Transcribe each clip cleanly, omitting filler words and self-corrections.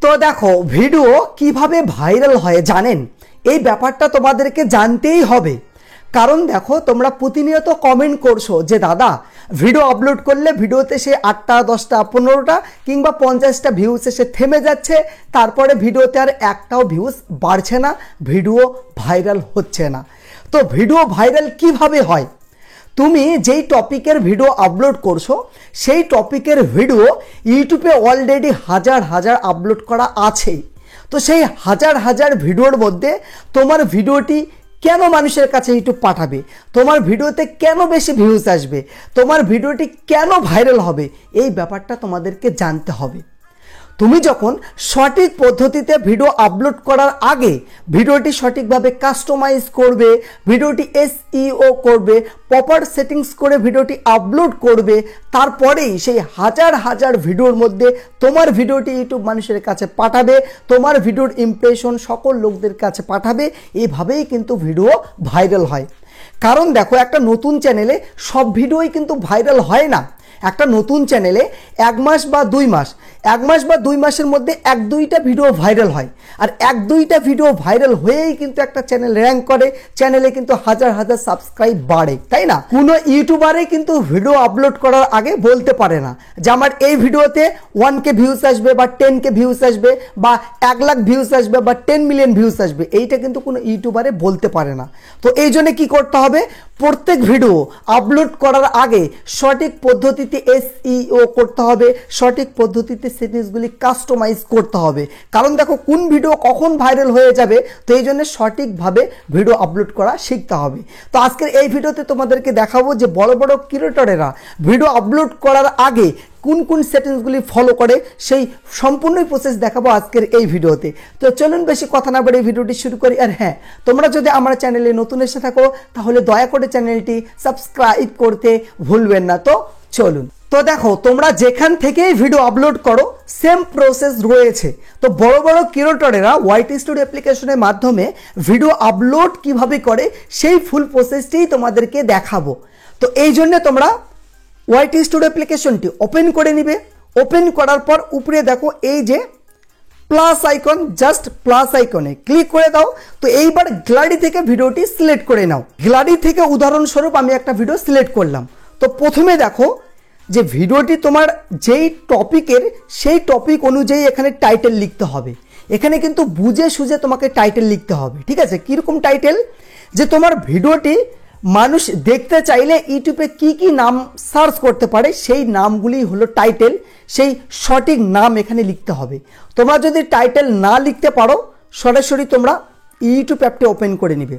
তো দেখো ভিডিও কিভাবে ভাইরাল হয় জানেন, এই ব্যাপারটা তোমাদেরকে জানতেই হবে। কারণ দেখো তোমরা প্রতিনিয়ত কমেন্ট করছো যে দাদা ভিডিও আপলোড করলে ভিডিওতে সে 8টা 10টা 15টা কিংবা 50টা ভিউজ এসে থেমে যাচ্ছে, তারপরে ভিডিওতে আর একটাও ভিউজ বাড়ছে না, ভিডিও ভাইরাল হচ্ছে না। তো ভিডিও ভাইরাল কিভাবে হয়? তুমি যেই টপিকের ভিডিও আপলোড করছো সেই টপিকের ভিডিও ইউটিউবে অলরেডি হাজার হাজার আপলোড করা আছে। তো সেই হাজার হাজার ভিডিওর মধ্যে তোমার ভিডিওটি কেন মানুষের কাছে ইউটিউব পাঠাবে, তোমার ভিডিওতে কেন বেশি ভিউজ আসবে, তোমার ভিডিওটি কেন ভাইরাল হবে, এই ব্যাপারটা তোমাদেরকে জানতে হবে। তুমি যখন সঠিক পদ্ধতিতে ভিডিও আপলোড করার আগে ভিডিওটি সঠিকভাবে কাস্টমাইজ করবে, ভিডিওটি SEO করবে, প্রপার সেটিংস করে ভিডিওটি আপলোড করবে, তারপরেই সেই হাজার হাজার ভিডিওর মধ্যে তোমার ভিডিওটি ইউটিউব মানুষের কাছে পাঠাবে, তোমার ভিডিওর ইমপ্রেশন সকল লোকদের কাছে পাঠাবে। এইভাবেই কিন্তু ভিডিও ভাইরাল হয়। কারণ দেখো একটা নতুন চ্যানেলে সব ভিডিওই কিন্তু ভাইরাল হয় না। একটা নতুন চ্যানেলে 1 মাস বা 2 মাসের মধ্যে 1-2টা ভিডিও ভাইরাল হয়। আর 1-2টা ভিডিও ভাইরাল হয়েই কিন্তু একটা চ্যানেল র্যাঙ্ক করে, চ্যানেলে কিন্তু হাজার হাজার সাবস্ক্রাইব বাড়ে, তাই না? কোনো ইউটিউবারে কিন্তু ভিডিও আপলোড করার আগে বলতে পারে না যে আমার এই ভিডিওতে 1K ভিউজ আসবে বা 10K ভিউজ আসবে বা 1 লাখ ভিউজ আসবে বা 10 মিলিয়ন ভিউজ আসবে, এইটা কিন্তু কোনো ইউটিউবারে বলতে পারে না। তো এই জন্য কী করতে হবে, প্রত্যেক ভিডিও আপলোড করার আগে সঠিক পদ্ধতিতে SEO করতে হবে, সঠিক পদ্ধতিতে সেটিংসগুলি কাস্টমাইজ করতে হবে। কারণ দেখো কোন ভিডিও কখন ভাইরাল হয়ে যাবে, তো এই জন্য সঠিকভাবে ভিডিও আপলোড করা শিখতে হবে। তো আজকের এই ভিডিওতে তোমাদেরকে দেখাবো যে বড় বড় ক্রিয়েটরেরা ভিডিও আপলোড করার আগে কোন কোন সেটিংসগুলি ফলো করে, সেই সম্পূর্ণ প্রসেস দেখাবো আজকের এই ভিডিওতে। তো চলুন বেশি কথা না বলে ভিডিওটি শুরু করি। আর হ্যাঁ, তোমরা যদি আমার চ্যানেলে নতুন এসে থাকো তাহলে দয়া করে চ্যানেলটি সাবস্ক্রাইব করতে ভুলবেন না। তো চলুন। তো দেখো তোমরা যেখান থেকেই ভিডিও আপলোড করো সেম প্রসেস রয়েছে। তো বড় বড় ক্রিয়েটরেরা YT স্টুডিও অ্যাপ্লিকেশনের মাধ্যমে ভিডিও আপলোড কিভাবে করে সেই ফুল প্রসেসটিই তোমাদেরকে দেখাবো। তো এই জন্য তোমরা YT স্টুডিও অ্যাপ্লিকেশনটি ওপেন করে নিবে। ওপেন করার পর উপরে দেখো এই যে প্লাস আইকন, জাস্ট প্লাস আইকনে ক্লিক করে দাও। তো এইবার গ্যালারি থেকে ভিডিওটি সিলেক্ট করে নাও। গ্যালারি থেকে উদাহরণস্বরূপ আমি একটা ভিডিও সিলেক্ট করলাম। তো প্রথমে দেখো যে ভিডিওটি তোমার যেই টপিকের সেই টপিক অনুযায়ী এখানে টাইটেল লিখতে হবে। এখানে কিন্তু বুঝে সুঝে তোমাকে টাইটেল লিখতে হবে, ঠিক আছে? কীরকম টাইটেল, যে তোমার ভিডিওটি মানুষ দেখতে চাইলে ইউটিউবে কি কি নাম সার্চ করতে পারে সেই নামগুলি হলো টাইটেল, সেই সঠিক নাম এখানে লিখতে হবে। তোমরা যদি টাইটেল না লিখতে পারো সরাসরি তোমরা ইউটিউব অ্যাপটি ওপেন করে নিবে।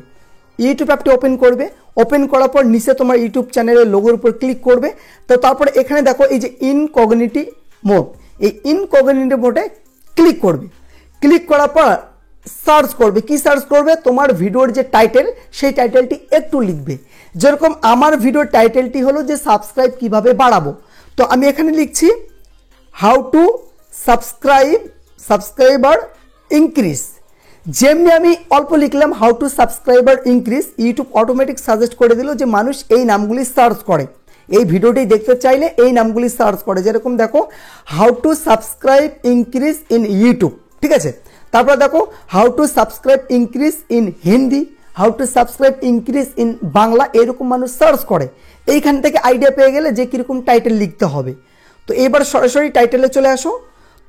ইউটিউব অ্যাপটি ওপেন করবে, ওপেন করার পর নিচে তোমার ইউটিউব চ্যানেলের লোগোর উপর ক্লিক করবে। তো তারপরে এখানে দেখো এই যে ইনকগনিটি মোড, এই ইনকগনিটি মোডে ক্লিক করবে। ক্লিক করার পর সার্চ করবে। কি সার্চ করবে? তোমার ভিডিওর যে টাইটেল সেই টাইটেলটি একটু লিখবে। যেরকম আমার ভিডিওর টাইটেলটি হলো যে সাবস্ক্রাইব কিভাবে বাড়াবো। তো আমি এখানে লিখছি হাউ টু সাবস্ক্রাইবার ইনক্রিজ। যেমনি আমি অল্প লিখলাম how to subscriber increase, YouTube automatic suggest করে দিল যে মানুষ এই নামগুলি সার্চ করে, এই ভিডিওটি দেখতে চাইলে এই নামগুলি সার্চ করে। যেরকম দেখো how to subscribe increase in YouTube, ঠিক আছে? তারপর দেখো how to subscribe increase in Hindi, how to subscribe increase in Bangla, এরকম মানুষ সার্চ করে। এইখান থেকে আইডিয়া পেয়ে গেলে যে কীরকম টাইটেল লিখতে হবে। তো এবার সরাসরি টাইটেলে চলে আসো।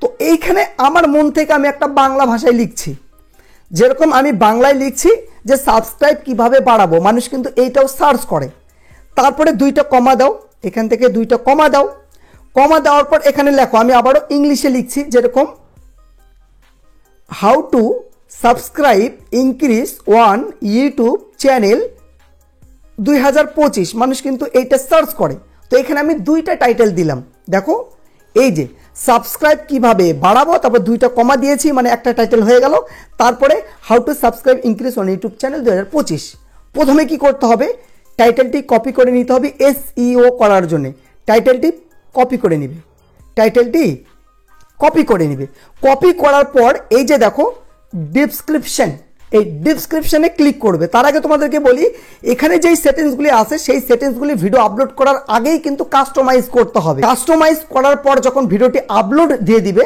তো এইখানে আমার মন থেকে আমি একটা বাংলা ভাষায় লিখছি। যেরকম আমি বাংলায় লিখছি যে সাবস্ক্রাইব কিভাবে বাড়াবো, মানুষ কিন্তু এইটাও সার্চ করে। তারপরে 2টা কমা দাও, এখান থেকে 2টা কমা দাও। কমা দেওয়ার পর এখানে লেখো, আমি আবারও ইংলিশে লিখছি, যেরকম how to subscribe increase one YouTube channel 2025, মানুষ কিন্তু এইটা সার্চ করে। তো এখানে আমি 2টা টাইটেল দিলাম। দেখো এই যে সাবস্ক্রাইব কিভাবে বাড়াবো, তারপর 2টা কমা দিয়েছি, মানে একটা টাইটেল হয়ে গেল। তারপরে how to subscribe increase one YouTube channel 2025। প্রথমে কি করতে হবে, টাইটেলটি কপি করে নিতে হবে SEO করার জন্য। টাইটেলটি কপি করে নিবে, টাইটেলটি কপি করে নিবে। কপি করার পর এই যে দেখো ডেসক্রিপশন, এই ডেসক্রিপশনে ক্লিক করবে। তার আগে তোমাদেরকে বলি, এখানে যেই সেটিংসগুলি আছে সেই সেটিংসগুলি ভিডিও আপলোড করার আগেই কিন্তু কাস্টমাইজ করতে হবে। কাস্টমাইজ করার পর যখন ভিডিওটি আপলোড দিয়ে দিবে,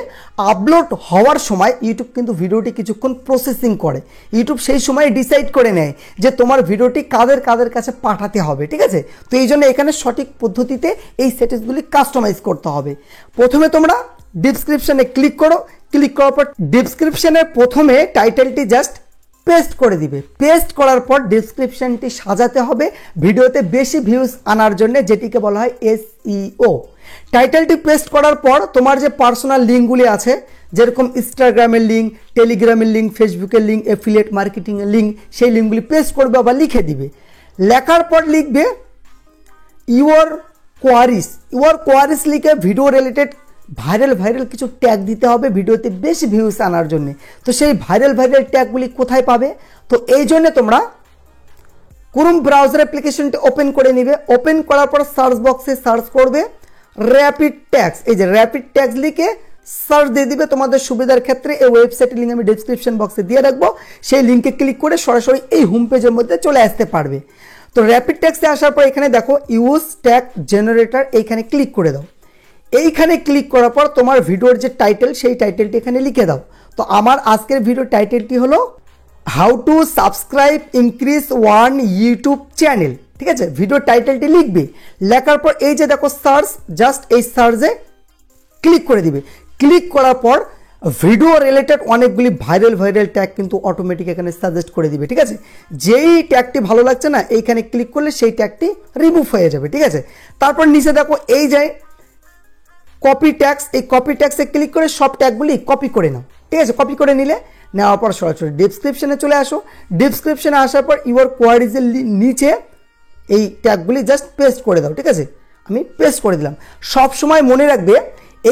আপলোড হওয়ার সময় ইউটিউব কিন্তু ভিডিওটি কিছুক্ষণ প্রসেসিং করে। ইউটিউব সেই সময় ডিসাইড করে নেয় যে তোমার ভিডিওটি কাদের কাছে পাঠাতে হবে, ঠিক আছে। তো এই জন্য এখানে সঠিক পদ্ধতিতে এই সেটিংসগুলি কাস্টমাইজ করতে হবে। প্রথমে তোমরা ডেসক্রিপশনে ক্লিক করো। ক্লিক করার পর ডেসক্রিপশনের প্রথমে টাইটেলটি জাস্ট পেস্ট করে দিবে। পেস্ট করার পর ডেসক্রিপশনটি সাজাতে হবে ভিডিওতে বেশি ভিউজ আনার জন্য, যেটিকে বলা হয় SEO। টাইটেলটি পেস্ট করার পর তোমার যে পার্সোনাল লিঙ্কগুলি আছে, যেরকম ইনস্টাগ্রামের লিঙ্ক, টেলিগ্রামের লিঙ্ক, ফেসবুকের লিঙ্ক, অ্যাফিলিয়েট মার্কেটিংয়ের লিঙ্ক, সেই লিঙ্কগুলি পেস্ট করবে বা লিখে দিবে। লেখার পর লিখবে ইউর কোয়ারিস লিখে ভিডিও রিলেটেড ভাইরাল কিছু ট্যাগ দিতে হবে ভিডিওতে বেশি ভিউজ আনার জন্য। তো সেই ভাইরাল ট্যাগগুলি কোথায় পাবে? তো এই জন্য তোমরা ক্রোম ব্রাউজার অ্যাপ্লিকেশনটি ওপেন করে নিবে। ওপেন করার পর সার্চ বক্সে সার্চ করবে র্যাপিড ট্যাগস। এই যে র্যাপিড ট্যাগস লিখে সার্চ দিয়ে দিবে। তোমাদের সুবিধার ক্ষেত্রে এই ওয়েবসাইটের লিঙ্ক আমি ডেসক্রিপশন বক্সে দিয়ে রাখবো, সেই লিঙ্কে ক্লিক করে সরাসরি এই হোম পেজের মধ্যে চলে আসতে পারবে। তো র্যাপিড ট্যাগসে আসার পর এখানে দেখো ইউজ ট্যাগ জেনারেটর, এইখানে ক্লিক করে দাও। এইখানে ক্লিক করার পর তোমার ভিডিওর যে টাইটেল, সেই টাইটেলটি এখানে লিখে দাও। তো আমার আজকের ভিডিও টাইটেলটি হলো how to subscribe increase one YouTube channel, ঠিক আছে। ভিডিও টাইটেলটি লিখবে। লেখার পর এই যে দেখো সার্চ, জাস্ট এই সার্চে ক্লিক করে দিবে। ক্লিক করার পর ভিডিও রিলেটেড অনেকগুলি ভাইরাল ট্যাগ কিন্তু অটোমেটিক এখানে সাজেস্ট করে দিবে, ঠিক আছে। যেই ট্যাগটি ভালো লাগছে না, এইখানে ক্লিক করলে সেই ট্যাগটি রিমুভ হয়ে যাবে, ঠিক আছে। তারপর নিচে দেখো এই যে কপি ট্যাগস, এই কপি ট্যাগসে ক্লিক করে সব ট্যাগগুলি কপি করে নাও, ঠিক আছে। কপি করে নিলে নেওয়ার পর সরাসরি ডেসক্রিপশনে চলে আসো। ডেসক্রিপশনে আসার পর ইউর কোয়ারিজের নিচে এই ট্যাগগুলি জাস্ট পেস্ট করে দাও, ঠিক আছে। আমি পেস্ট করে দিলাম। সব সময় মনে রাখবে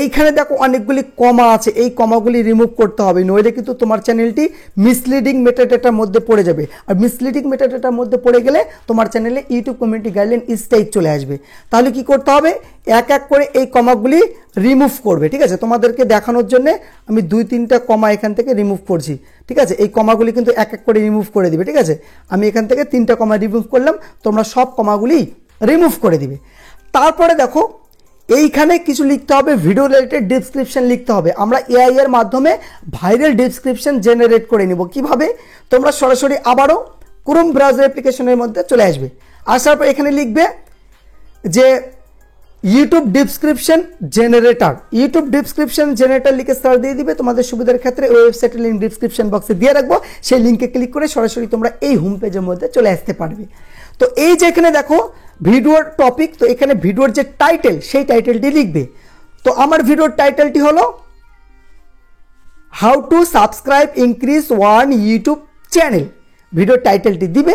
এইখানে দেখো অনেকগুলি কমা আছে, এই কমাগুলি রিমুভ করতে হবে, নইলে কিন্তু তোমার চ্যানেলটি মিসলিডিং মেটাডেটার মধ্যে পড়ে যাবে। আর মিসলিডিং মেটাডেটার মধ্যে পড়ে গেলে তোমার চ্যানেলে ইউটিউব কমিউনিটি গাইডলাইন স্ট্রাইক চলে আসবে। তাহলে কি করতে হবে? এক এক করে এই কমাগুলি রিমুভ করবে, ঠিক আছে। তোমাদেরকে দেখানোর জন্য আমি 2-3টা কমা এখান থেকে রিমুভ করছি, ঠিক আছে। এই কমাগুলি কিন্তু এক এক করে রিমুভ করে দিবে, ঠিক আছে। আমি এখান থেকে 3টা কমা রিমুভ করলাম, তোমরা সব কমাগুলি রিমুভ করে দিবে। তারপরে দেখো এইখানে কিছু লিখতে হবে, ভিডিও রিলেটেড ডেসক্রিপশন লিখতে হবে। আমরা এআই এর মাধ্যমে ভাইরাল ডেসক্রিপশন জেনারেট করে নিব। কিভাবে? তোমরা সরাসরি আবারও ক্রোম ব্রাউজার অ্যাপ্লিকেশনের মধ্যে চলে আসবে। আসার পর এখানে লিখবে যে ইউটিউব ডেসক্রিপশন জেনারেটর লিখে সার্চ দিয়ে দিবে। তোমাদের সুবিধার ক্ষেত্রে ওয়েবসাইটের লিঙ্ক ডেসক্রিপশন বক্সে দিয়ে রাখবো, সেই লিঙ্কে ক্লিক করে সরাসরি তোমরা এই হোম পেজের মধ্যে চলে আসতে পারবে। তো এই যে এখানে দেখো ভিডিওর টপিক, তো এখানে ভিডিওর যে টাইটেল, সেই টাইটেলটি লিখবে। তো আমার ভিডিওর টাইটেলটি হলো how to subscribe increase one YouTube channel, ভিডিওর টাইটেলটি দিবে।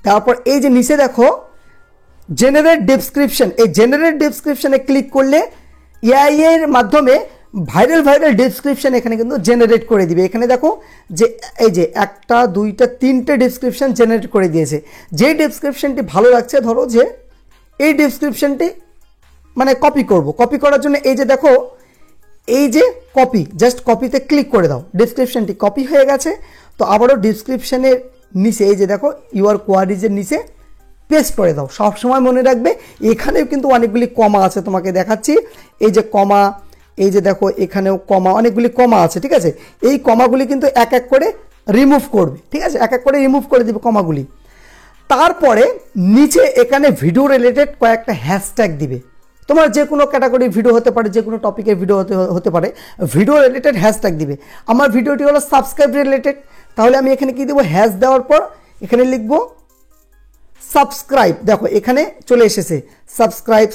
তারপর এই যে নিচে দেখো জেনারেট ডেসক্রিপশন, এই জেনারেট ডেসক্রিপশনে ক্লিক করলে এআই এর মাধ্যমে ভাইরাল ডেসক্রিপশন এখানে কিন্তু জেনারেট করে দিবে। এখানে দেখো যে এই যে 1টা 2টা 3টে ডেসক্রিপশন জেনারেট করে দিয়েছে। যে ডেসক্রিপশনটি ভালো লাগছে, ধরো যে এই ডেসক্রিপশনটি মানে কপি করব, কপি করার জন্য এই যে দেখো এই যে কপি, জাস্ট কপিতে ক্লিক করে দাও। ডেসক্রিপশনটি কপি হয়ে গেছে। তো আবারও ডেসক্রিপশনের নিচে এই যে দেখো ইউর কোয়ারিজের নিচে পেস্ট করে দাও। সব সময় মনে রাখবে এখানেও কিন্তু অনেকগুলি কমা আছে, তোমাকে দেখাচ্ছি। এই যে কমা, এই যে দেখো এখানেও কমা, অনেকগুলি কমা আছে, ঠিক আছে। এই কমাগুলি কিন্তু এক এক করে রিমুভ করবে, ঠিক আছে। এক এক করে রিমুভ করে দিবে কমাগুলি। তারপরে নিচে এখানে ভিডিও রিলেটেড কয়েকটা হ্যাশট্যাগ দিবে। তোমার যে কোনো ক্যাটাগরির ভিডিও হতে পারে, যে কোনো টপিকের ভিডিও হতে পারে, ভিডিও রিলেটেড হ্যাশট্যাগ দিবে। আমার ভিডিওটি হলো সাবস্ক্রাইব রিলেটেড, তাহলে আমি এখানে কি দেবো? হ্যাশ দেওয়ার পর এখানে লিখবো সাবস্ক্রাইব। দেখো এখানে চলে এসেছে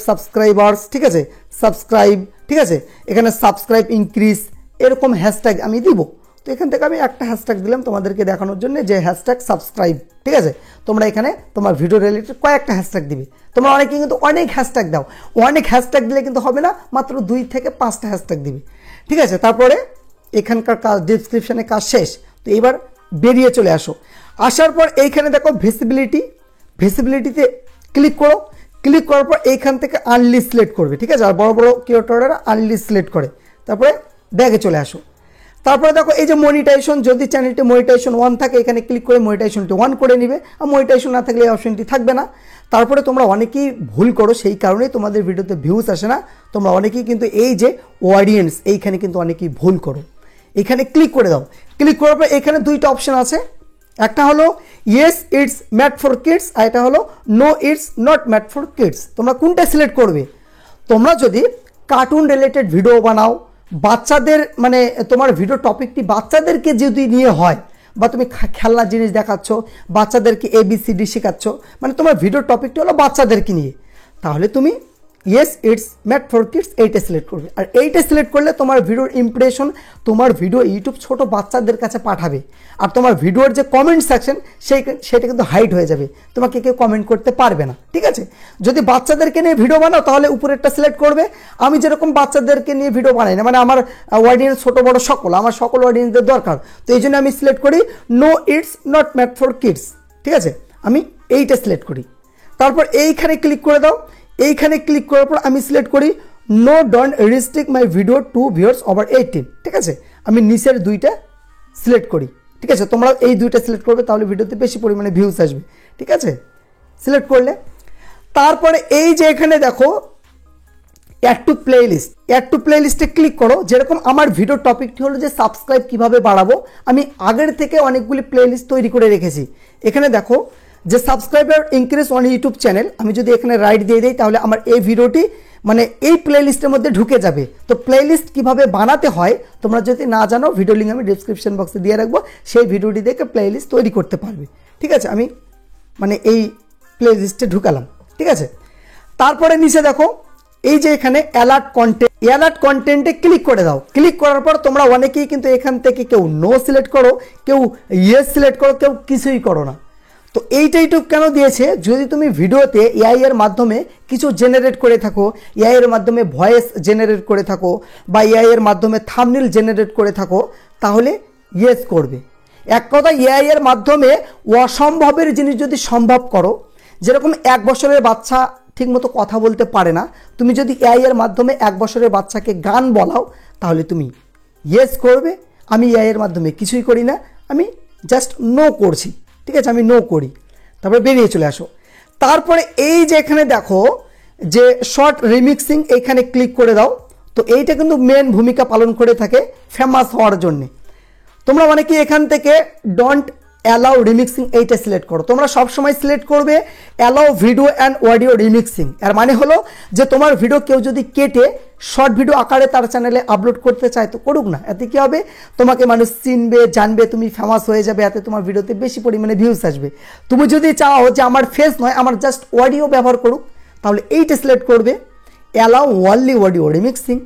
সাবস্ক্রাইবার্স, ঠিক আছে, সাবস্ক্রাইব, ঠিক আছে। এখানে সাবস্ক্রাইব ইনক্রিজ, এরকম হ্যাশট্যাগ আমি দিব। তো এখান থেকে আমি একটা হ্যাশট্যাগ দিলাম তোমাদেরকে দেখানোর জন্য, যে হ্যাশট্যাগ সাবস্ক্রাইব, ঠিক আছে। তোমরা এখানে তোমার ভিডিও রিলেটেড কয়েকটা হ্যাশট্যাগ দিবে। তোমরা অনেকে কিন্তু অনেক হ্যাশট্যাগ দাও, অনেক হ্যাশট্যাগ দিলে কিন্তু হবে না, মাত্র 2 থেকে 5টা হ্যাশট্যাগ দিবে, ঠিক আছে। তারপরে এখানকার কাজ, ডেসক্রিপশনে কাজ শেষ। তো এবার বেরিয়ে চলে আসো। আসার পর এইখানে দেখো ভিজিবিলিটিতে ক্লিক করো। ক্লিক করার পর এইখান থেকে আনলি সিলেক্ট করবে, ঠিক আছে। আর বড় বড় ক্রিয়েটররা আনলি সিলেক্ট করে, তারপরে ব্যাগে চলে আসো। তারপরে দেখো এই যে মনিটাইজেশন, যদি চ্যানেলটি মনিটাইজেশন 1 থাকে এখানে ক্লিক করে মনিটাইজেশনটি 1 করে নিবে, আর মনিটাইজেশন না থাকলে এই অপশনটি থাকবে না। তারপরে তোমরা অনেকেই ভুল করো, সেই কারণেই তোমাদের ভিডিওতে ভিউজ আসে না। তোমরা অনেকেই কিন্তু এই যে অডিয়েন্স এইখানে কিন্তু অনেকেই ভুল করো। এখানে ক্লিক করে দাও, ক্লিক করার পর এখানে দুইটা অপশন আছে, একটা হলো yes it's made for kids, আর এটা হলো no it's not made for kids. তোমরা কোনটা সিলেক্ট করবে? তোমরা যদি কার্টুন রিলেটেড ভিডিও বানাও, বাচ্চাদের মানে তোমার ভিডিও টপিকটি বাচ্চাদেরকে যদি নিয়ে হয়, বা তুমি খেলনা জিনিস দেখাচ্ছ, বাচ্চাদেরকে ABCD শেখাচ্ছ, মানে তোমার ভিডিও টপিকটি হলো বাচ্চাদেরকে নিয়ে, তাহলে তুমি yes it's made for kids এইটা সিলেক্ট করবে। আর এইটা সিলেক্ট করলে তোমার ভিডিওর ইমপ্রেশন, তোমার ভিডিও ইউটিউব ছোট বাচ্চাদের কাছে পাঠাবে, আর তোমার ভিডিওর যে কমেন্ট সেকশন সেটা কিন্তু হাইড হয়ে যাবে, তোমাকে কেউ কমেন্ট করতে পারবে না। ঠিক আছে, যদি বাচ্চাদেরকে নিয়ে ভিডিও বানাও তাহলে উপরেরটা সিলেক্ট করবে। আমি যেরকম বাচ্চাদেরকে নিয়ে ভিডিও বানাই না, মানে আমার অডিয়েন্স ছোট বড় সকল, আমার সকল অডিয়েন্সদের দরকার, তো এই জন্য আমি সিলেক্ট করি no it's not made for kids. ঠিক আছে, আমি এইটা সিলেক্ট করি। তারপর এইখানে ক্লিক করে দাও, এইখানে ক্লিক করার পর আমি সিলেক্ট করি no don't restrict my video to viewers over 18। ঠিক আছে, আমি নিচের দুইটা সিলেক্ট করি। ঠিক আছে, তোমরা এই দুইটা সিলেক্ট করবে, তাহলে ভিডিওতে বেশি পরিমাণে ভিউজ আসবে। ঠিক আছে, সিলেক্ট করলে তারপরে এই যে এখানে দেখো add to playlist, add to প্লেলিস্টে ক্লিক করো। যেরকম আমার ভিডিও টপিকটি হলো যে সাবস্ক্রাইব কিভাবে বাড়াবো, আমি আগের থেকে অনেকগুলি প্লেলিস্ট তৈরি করে রেখেছি। এখানে দেখো যে subscriber increase on YouTube channel, আমি যদি এখানে রাইট দিয়ে দিই তাহলে আমার এই ভিডিওটি মানে এই প্লেলিস্টের মধ্যে ঢুকে যাবে। তো প্লেলিস্ট কিভাবে বানাতে হয় তোমরা যদি না জানো, ভিডিও লিঙ্ক আমি ডেসক্রিপশন বক্সে দিয়ে রাখবো, সেই ভিডিওটি দেখে প্লেলিস্ট তৈরি করতে পারবে। ঠিক আছে, আমি মানে এই প্লেলিস্টে ঢুকালাম। ঠিক আছে, তারপরে নিচে দেখো এই যে এখানে অ্যালার্ট কন্টেন্ট, অ্যালার্ট কন্টেন্টে ক্লিক করে দাও। ক্লিক করার পর তোমরা অনেকেই কিন্তু এখান থেকে কেউ নো সিলেক্ট করো, কেউ ইয়েস সিলেক্ট করো, কেউ কিছুই করো না। তো এইটা ইউটিউব কেন দিয়েছে? যদি তুমি ভিডিওতে এআই এর মাধ্যমে কিছু জেনারেট করে থাকো, এআই এর মাধ্যমে ভয়েস জেনারেট করে থাকো, বা এআই এর মাধ্যমে থাম্বনেল জেনারেট করে থাকো, তাহলে ইয়েস করবে। এক কথা, এআই এর মাধ্যমে অসম্ভবের জিনিস যদি সম্ভব করো, যেরকম 1 বছরের বাচ্চা ঠিকমতো কথা বলতে পারে না, তুমি যদি এআই এর মাধ্যমে 1 বছরের বাচ্চাকে গান বলাও, তাহলে তুমি ইয়েস করবে। আমি এআই এর মাধ্যমে কিছুই করি না, আমি জাস্ট নো করছি। ঠিক আছে, আমি নো করি, তারপরে বেরিয়ে চলে আসো। তারপরে এই যে এখানে দেখো যে শর্ট রিমিক্সিং, এইখানে ক্লিক করে দাও। তো এইটা কিন্তু মেন ভূমিকা পালন করে থাকে ফেমাস হওয়ার জন্যে। তোমরা অনেকে এখান থেকে ডোন্ট অ্যালাউ রিমিক্সিং এইটা সিলেক্ট করো। তোমরা সবসময় সিলেক্ট করবে allow video and audio remixing. এর মানে হলো যে তোমার ভিডিও কেউ যদি কেটে শর্ট ভিডিও আকারে তার চ্যানেলে আপলোড করতে চায় তো করুক না, এতে কী হবে, তোমাকে মানুষ চিনবে, জানবে, তুমি ফেমাস হয়ে যাবে, এতে তোমার ভিডিওতে বেশি পরিমাণে ভিউজ আসবে। তুমি যদি চাও যে আমার ফেস নয়, আমার জাস্ট অডিও ব্যবহার করুক, তাহলে এইটা সিলেক্ট করবে অ্যালাউ ওনলি অডিও রিমিক্সিং।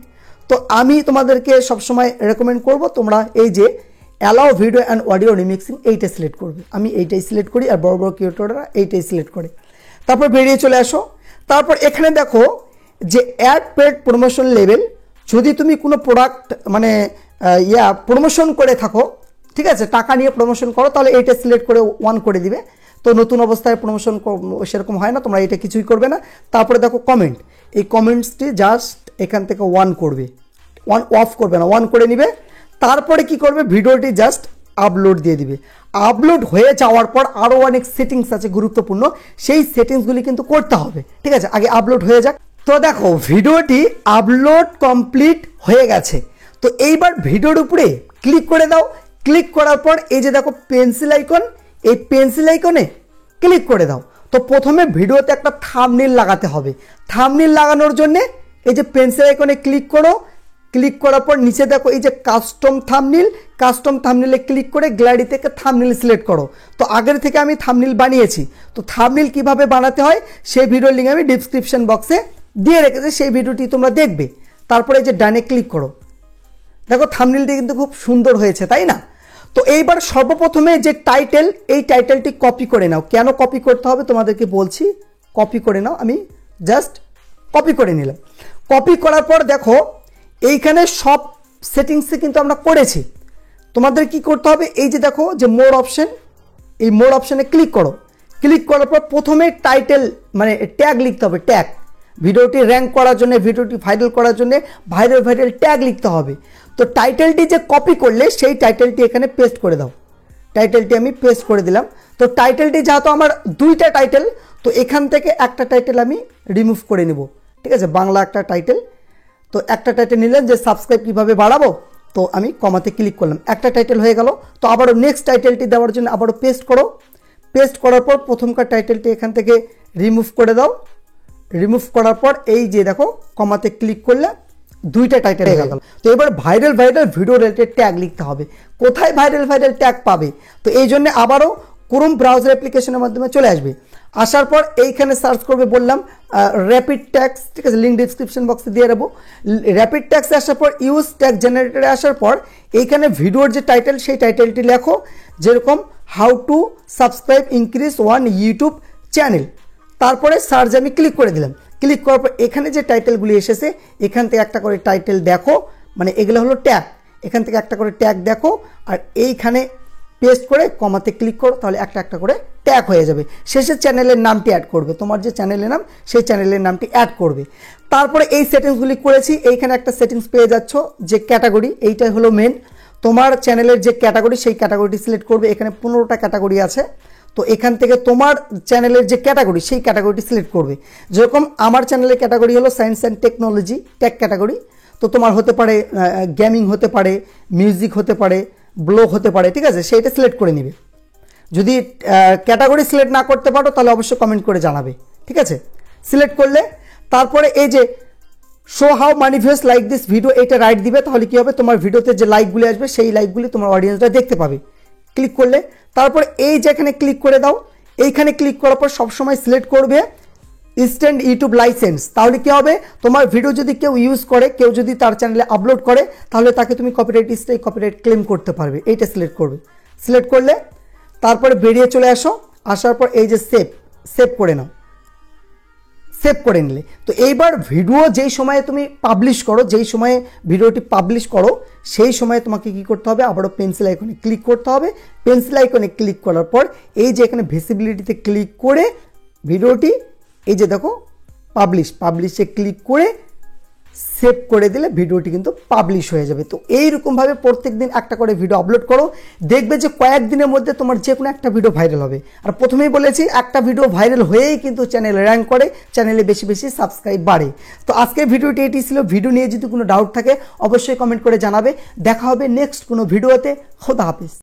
তো আমি তোমাদেরকে সবসময় রেকমেন্ড করব তোমরা এই যে allow video and audio remixing এইটা সিলেক্ট করবে। আমি এইটাই সিলেক্ট করি, আর বড় বড় ক্রিয়েটররা এইটাই সিলেক্ট করে। তারপর বেরিয়ে চলে আসো। তারপর এখানে দেখো যে অ্যাড পেড প্রমোশন লেভেল, যদি তুমি কোনো প্রোডাক্ট মানে প্রমোশন করে থাকো, ঠিক আছে, টাকা নিয়ে প্রমোশন করো, তাহলে এইটা সিলেক্ট করে 1 করে দিবে। তো নতুন অবস্থায় প্রমোশন সেরকম হয় না, তোমরা এটা কিছুই করবে না। তারপরে দেখো কমেন্ট, এই কমেন্টসটি জাস্ট এখান থেকে 1 করবে, 1 অফ করবে না, 1 করে নিবে। তারপরে কি করবে, ভিডিওটি জাস্ট আপলোড দিয়ে দিবে। আপলোড হয়ে যাওয়ার পর আরও অনেক সেটিংস আছে গুরুত্বপূর্ণ, সেই সেটিংসগুলি কিন্তু করতে হবে। ঠিক আছে, আগে আপলোড হয়ে যাক। তো দেখো ভিডিওটি আপলোড কমপ্লিট হয়ে গেছে। তো এইবার ভিডিওর উপরে ক্লিক করে দাও। ক্লিক করার পর এই যে দেখো পেন্সিল আইকন, এই পেন্সিল আইকনে ক্লিক করে দাও। তো প্রথমে ভিডিওতে একটা থাম্বনেল লাগাতে হবে। থাম্বনেল লাগানোর জন্য এই যে পেন্সিল আইকনে ক্লিক করো। ক্লিক করার পর নিচে দেখো এই যে কাস্টম থাম্বনেল, কাস্টম থাম্বনেলে ক্লিক করে গ্যালারি থেকে থাম্বনেল সিলেক্ট করো। তো আগের থেকে আমি থাম্বনেল বানিয়েছি, তো থাম্বনেল কিভাবে বানাতে হয় সেই ভিডিওর লিঙ্ক আমি ডেসক্রিপশন বক্সে দিয়ে রেখেছি, সেই ভিডিওটি তোমরা দেখবে। তারপরে এই যে ডানে ক্লিক করো, দেখো থাম্বনেলটি কিন্তু খুব সুন্দর হয়েছে, তাই না? তো এইবার সর্বপ্রথমে যে টাইটেল, এই টাইটেলটি কপি করে নাও। কেন কপি করতে হবে তোমাদেরকে বলছি, কপি করে নাও। আমি জাস্ট কপি করে নিলাম। কপি করার পর দেখো এইখানে সব সেটিংসে কিন্তু আমরা করেছি। তোমাদের কি করতে হবে, এই যে দেখো যে মোর অপশন, এই মোর অপশানে ক্লিক করো। ক্লিক করার পর প্রথমে টাইটেল মানে ট্যাগ লিখতে হবে, ট্যাগ ভিডিওটি র্যাঙ্ক করার জন্য, ভিডিওটি ভাইরাল করার জন্য ভাইরাল ট্যাগ লিখতে হবে। তো টাইটেলটি যে কপি করলে সেই টাইটেলটি এখানে পেস্ট করে দাও। টাইটেলটি আমি পেস্ট করে দিলাম। তো টাইটেলটি যেহেতু আমার দুইটা টাইটেল, তো এখান থেকে একটা টাইটেল আমি রিমুভ করে নিব, ঠিক আছে, বাংলা একটা টাইটেল। তো একটা টাইটেল নিলাম যে সাবস্ক্রাইব কীভাবে বাড়াবো, তো আমি কমাতে ক্লিক করলাম, একটা টাইটেল হয়ে গেল। তো আবারও নেক্সট টাইটেলটি দেওয়ার জন্য আবারও পেস্ট করো। পেস্ট করার পর প্রথমকার টাইটেলটি এখান থেকে রিমুভ করে দাও। রিমুভ করার পর এই যে দেখো কমাতে ক্লিক করলে দুইটা টাইটেল হয়ে গেল। তো এবার ভাইরাল ভিডিও রিলেটেড ট্যাগ লিখতে হবে। কোথায় ভাইরাল ট্যাগ পাবে? তো এই জন্য আবারও ক্রোম ব্রাউজার অ্যাপ্লিকেশনের মাধ্যমে চলে আসবে। আসার পর এইখানে সার্চ করবে, বললাম র্যাপিড ট্যাগস, ঠিক আছে, লিঙ্ক ডিসক্রিপশন বক্সে দিয়ে দেবো। র্যাপিড ট্যাগসে আসার পর ইউজ ট্যাগ জেনারেটরে আসার পর এইখানে ভিডিওর যে টাইটেল সেই টাইটেলটি লেখো, যেরকম how to subscribe increase one YouTube channel. তারপরে সার্চ আমি ক্লিক করে দিলাম। ক্লিক করার পর এখানে যে টাইটেলগুলি এসেছে এখান থেকে একটা করে টাইটেল দেখো, মানে এগুলো হলো ট্যাগ, এখান থেকে একটা করে ট্যাগ দেখো আর এইখানে পেস্ট করে কমাতে ক্লিক করো, তাহলে একটা একটা করে ট্যাগ হয়ে যাবে। শেষে চ্যানেলের নামটি অ্যাড করবে, তোমার যে চ্যানেলের নাম সেই চ্যানেলের নামটি অ্যাড করবে। তারপরে এই সেটিংসগুলি করেছি, এইখানে একটা সেটিংস পেয়ে যাচ্ছ যে ক্যাটাগরি, এইটাই হলো মেন। তোমার চ্যানেলের যে ক্যাটাগরি সেই ক্যাটাগরিটি সিলেক্ট করবে। এখানে 15টা ক্যাটাগরি আছে, তো এখান থেকে তোমার চ্যানেলের যে ক্যাটাগরি সেই ক্যাটাগরিটি সিলেক্ট করবে। যেরকম আমার চ্যানেলের ক্যাটাগরি হলো science and technology tech category, তো তোমার হতে পারে গেমিং হতে পারে, মিউজিক হতে পারে, ব্লগ হতে পারে, ঠিক আছে, সেইটা সিলেক্ট করে নিবে। যদি ক্যাটাগরি সিলেক্ট না করতে পারো তাহলে অবশ্যই কমেন্ট করে জানাবে, ঠিক আছে। সিলেক্ট করলে তারপরে এই যে show how money views like this video, এটা রাইট দিবে, তাহলে কি হবে, তোমার ভিডিওতে যে লাইকগুলি আসবে সেই লাইকগুলি তোমার অডিয়েন্সরা দেখতে পাবে। ক্লিক করলে তারপর এই যেখানে ক্লিক করে দাও, এইখানে ক্লিক করার পর সবসময় সিলেক্ট করবে ইনস্ট্যান্ট ইউটিউব লাইসেন্স। তাহলে কি হবে, তোমার ভিডিও যদি কেউ ইউজ করে, কেউ যদি তার চ্যানেলে আপলোড করে, তাহলে তাকে তুমি কপিরাইট ক্লেম করতে পারবে। এইটা সিলেক্ট করবে। সিলেক্ট করলে তারপরে বেরিয়ে চলে আসো। আসার পর এই যে সেভ করে নাও। সেভ করে নিলে তো এইবার ভিডিও যেই সময়ে তুমি পাবলিশ করো, যেই সময়ে ভিডিওটি পাবলিশ করো সেই সময়ে তোমাকে কি করতে হবে, আবারও পেন্সিল আইকনে ক্লিক করতে হবে। পেন্সিল আইকনে ক্লিক করার পর এই যে এখানে ভিজিবিলিটিতে ক্লিক করে ভিডিওটি এই যে দেখো পাবলিশে ক্লিক করে সেভ করে দিলে ভিডিওটি কিন্তু পাবলিশ হয়ে যাবে। তো এইরকমভাবে প্রত্যেক দিন একটা করে ভিডিও আপলোড করো, দেখবে যে কয়েকদিনের মধ্যে তোমার যে কোনো একটা ভিডিও ভাইরাল হবে। আর প্রথমেই বলেছি একটা ভিডিও ভাইরাল হয়েই কিন্তু চ্যানেল র্যাঙ্ক করে, চ্যানেলে বেশি সাবস্ক্রাইব বাড়ে। তো আজকের ভিডিওটি এটি ছিল। ভিডিও নিয়ে যদি কোনো ডাউট থাকে অবশ্যই কমেন্ট করে জানাবে। দেখা হবে নেক্সট কোনো ভিডিওতে। খোদা হাফেজ।